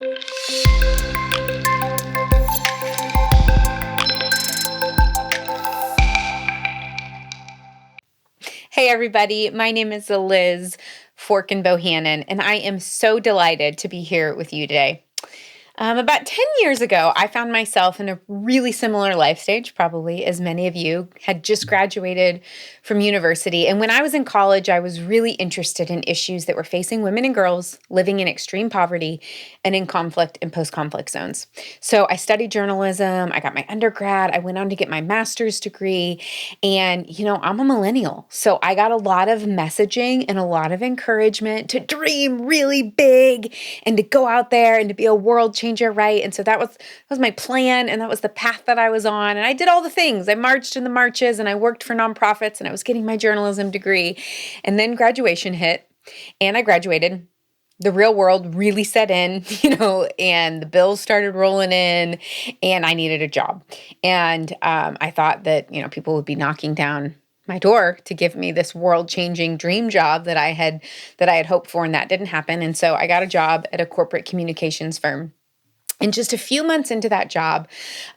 Hey everybody, my name is Liz Forkin Bohannon, and I am so delighted to be here with you today. About 10 years ago, I found myself in a really similar life stage, probably as many of you had just graduated from university. And when I was in college, I was really interested in issues that were facing women and girls living in extreme poverty and in conflict and post-conflict zones. So I studied journalism, I got my undergrad, I went on to get my master's degree, and I'm a millennial. So I got a lot of messaging and a lot of encouragement to dream really big and to go out there and to be a world changer, right? And so that was my plan, and that was the path that I was on. And I did all the things. I marched in the marches, and I worked for nonprofits, and I was getting my journalism degree. And then graduation hit, and I graduated. The real world really set in, and the bills started rolling in, and I needed a job. And I thought that, people would be knocking down my door to give me this world-changing dream job that I had hoped for, and that didn't happen. And so I got a job at a corporate communications firm. And just a few months into that job,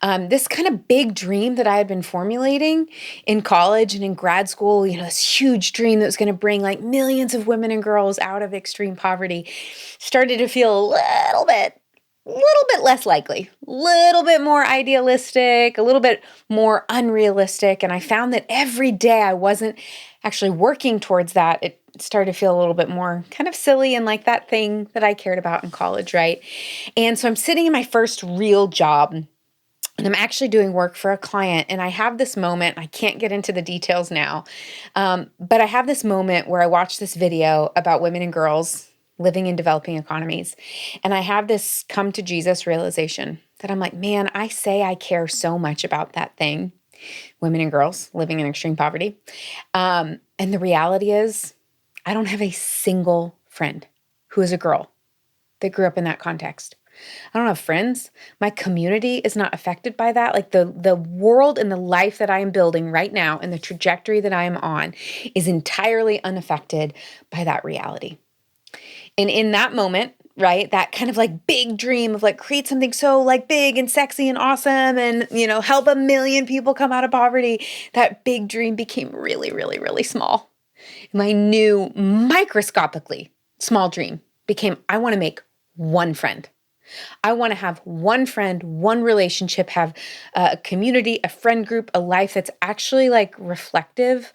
this kind of big dream that I had been formulating in college and in grad school, this huge dream that was going to bring like millions of women and girls out of extreme poverty, started to feel a little bit less likely, a little bit more idealistic, a little bit more unrealistic. And I found that every day I wasn't actually working towards that. It started to feel a little bit more kind of silly and like that thing that I cared about in college, right? And so I'm sitting in my first real job, and I'm actually doing work for a client. And I have this moment, I can't get into the details now, but I have this moment where I watch this video about women and girls living in developing economies. And I have this come to Jesus realization that I'm like, man, I say I care so much about that thing, women and girls living in extreme poverty. And the reality is, I don't have a single friend who is a girl that grew up in that context. I don't have friends. My community is not affected by that. Like the world and the life that I am building right now and the trajectory that I am on is entirely unaffected by that reality. And in that moment, right, that kind of like big dream of like create something so like big and sexy and awesome and, help a million people come out of poverty, that big dream became really, really, really small. My new microscopically small dream became, I want to make one friend. I want to have one friend, one relationship, have a community, a friend group, a life that's actually like reflective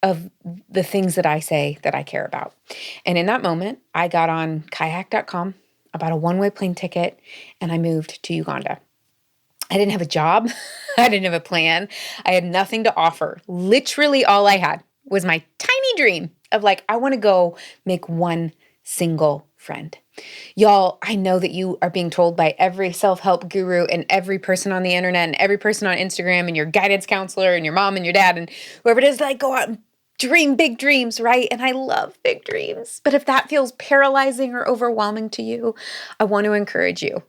of the things that I say that I care about. And in that moment, I got on kayak.com, I bought a one-way plane ticket, and I moved to Uganda. I didn't have a job. I didn't have a plan. I had nothing to offer. Literally all I had was my tiny dream of like, I want to go make one single friend. Y'all, I know that you are being told by every self-help guru and every person on the internet and every person on Instagram and your guidance counselor and your mom and your dad and whoever it is, like, go out and dream big dreams, right? And I love big dreams. But if that feels paralyzing or overwhelming to you, I want to encourage you.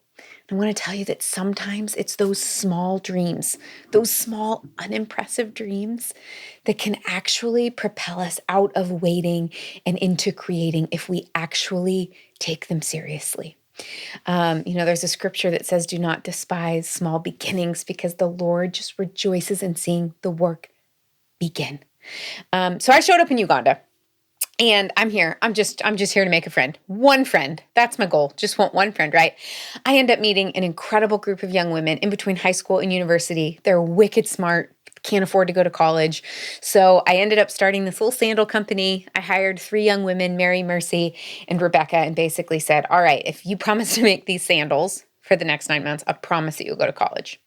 I want to tell you that sometimes it's those small dreams, those small, unimpressive dreams that can actually propel us out of waiting and into creating if we actually take them seriously. There's a scripture that says, do not despise small beginnings because the Lord just rejoices in seeing the work begin. So I showed up in Uganda. And I'm here. I'm just here to make a friend. One friend. That's my goal. Just want one friend, right? I end up meeting an incredible group of young women in between high school and university. They're wicked smart, can't afford to go to college. So I ended up starting this little sandal company. I hired 3 young women, Mary, Mercy, and Rebecca, and basically said, all right, if you promise to make these sandals for the next 9 months, I promise that you'll go to college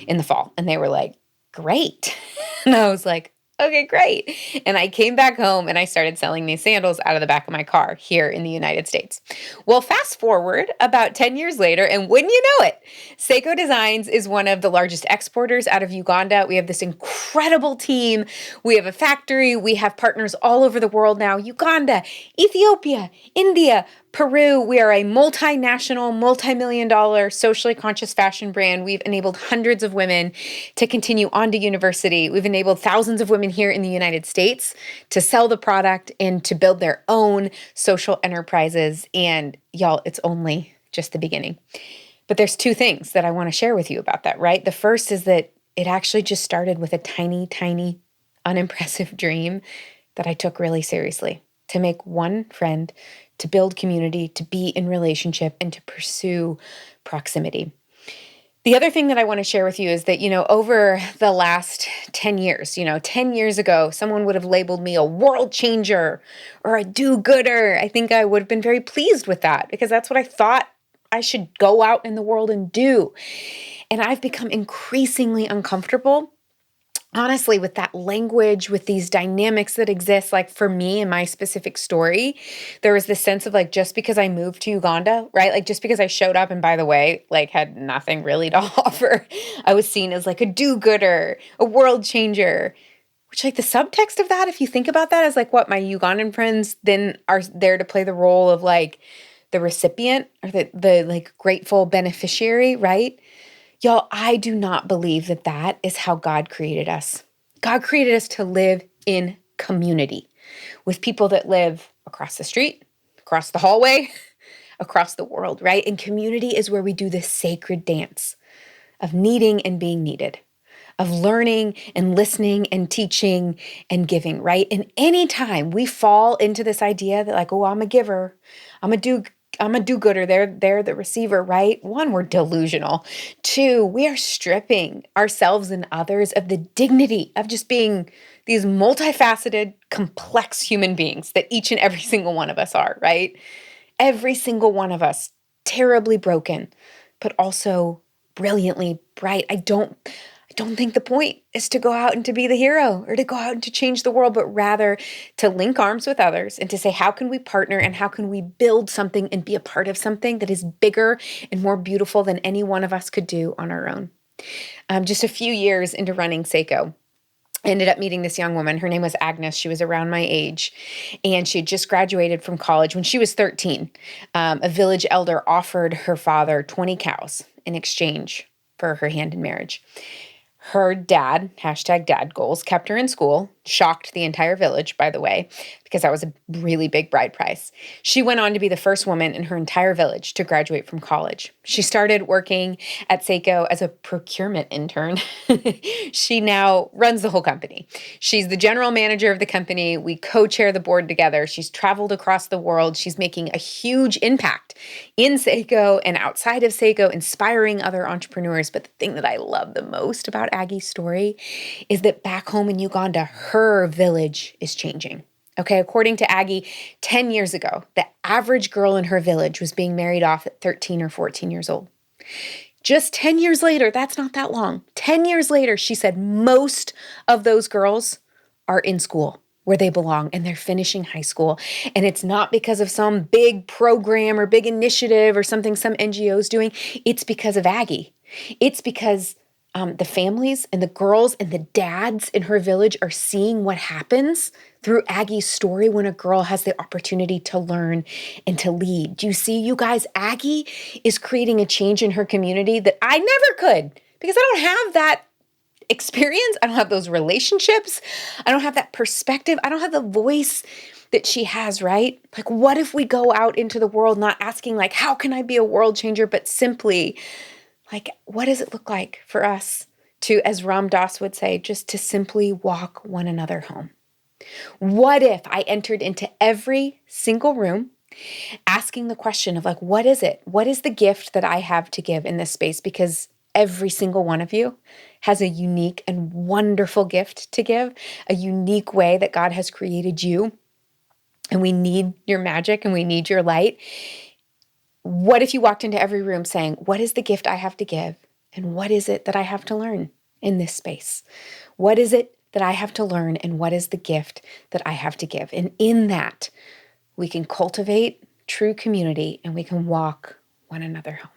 in the fall. And they were like, great. And I was like, okay, great. And I came back home and I started selling these sandals out of the back of my car here in the United States. Well, fast forward about 10 years later, and wouldn't you know it, Sseko Designs is one of the largest exporters out of Uganda. We have this incredible team. We have a factory. We have partners all over the world now. Uganda, Ethiopia, India, Peru. We are a multinational, multi-million-dollar, socially conscious fashion brand. We've enabled hundreds of women to continue on to university. We've enabled thousands of women here in the United States to sell the product and to build their own social enterprises. And y'all, it's only just the beginning. But there's two things that I want to share with you about that, right? The first is that it actually just started with a tiny, tiny, unimpressive dream that I took really seriously, to make one friend, to build community, to be in relationship, and to pursue proximity. The other thing that I want to share with you is that, over the last 10 years, 10 years ago, someone would have labeled me a world changer or a do-gooder. I think I would have been very pleased with that because that's what I thought I should go out in the world and do. And I've become increasingly uncomfortable, honestly, with that language, with these dynamics that exist. Like for me in my specific story, there was this sense of like, just because I moved to Uganda, right? Like just because I showed up and by the way, like had nothing really to offer, I was seen as like a do-gooder, a world changer, which like the subtext of that, if you think about that, is like what my Ugandan friends then are there to play the role of like the recipient or the like grateful beneficiary, right? Y'all, I do not believe that that is how God created us. God created us to live in community with people that live across the street, across the hallway, across the world, right? And community is where we do this sacred dance of needing and being needed, of learning and listening and teaching and giving, right? And anytime we fall into this idea that like, oh, I'm a giver, I'm a do-gooder, they're the receiver, right? One, we're delusional. Two, we are stripping ourselves and others of the dignity of just being these multifaceted, complex human beings that each and every single one of us are, right? Every single one of us, terribly broken, but also brilliantly bright. I don't think the point is to go out and to be the hero or to go out and to change the world, but rather to link arms with others and to say, how can we partner and how can we build something and be a part of something that is bigger and more beautiful than any one of us could do on our own? Just a few years into running Sseko, I ended up meeting this young woman. Her name was Agnes. She was around my age, and she had just graduated from college when she was 13. A village elder offered her father 20 cows in exchange for her hand in marriage. Her dad, #dad goals, kept her in school, shocked the entire village, by the way, because that was a really big bride price. She went on to be the first woman in her entire village to graduate from college. She started working at Sseko as a procurement intern. She now runs the whole company. She's the general manager of the company. We co-chair the board together. She's traveled across the world. She's making a huge impact in Sseko and outside of Sseko, inspiring other entrepreneurs. But the thing that I love the most about Aggie's story is that back home in Uganda, her village is changing. Okay, according to Aggie, 10 years ago, the average girl in her village was being married off at 13 or 14 years old. Just 10 years later, that's not that long. 10 years later, she said most of those girls are in school where they belong and they're finishing high school. And it's not because of some big program or big initiative or something some NGO's doing. It's because of Aggie. It's because the families and the girls and the dads in her village are seeing what happens through Aggie's story when a girl has the opportunity to learn and to lead. Do you see, you guys? Aggie is creating a change in her community that I never could because I don't have that experience. I don't have those relationships. I don't have that perspective. I don't have the voice that she has, right? Like, what if we go out into the world not asking like, how can I be a world changer, but simply like, what does it look like for us to, as Ram Dass would say, just to simply walk one another home? What if I entered into every single room asking the question of like, what is it? What is the gift that I have to give in this space? Because every single one of you has a unique and wonderful gift to give, a unique way that God has created you. And we need your magic and we need your light. What if you walked into every room saying, what is the gift I have to give? And what is it that I have to learn in this space? What is it that I have to learn? And what is the gift that I have to give? And in that, we can cultivate true community and we can walk one another home.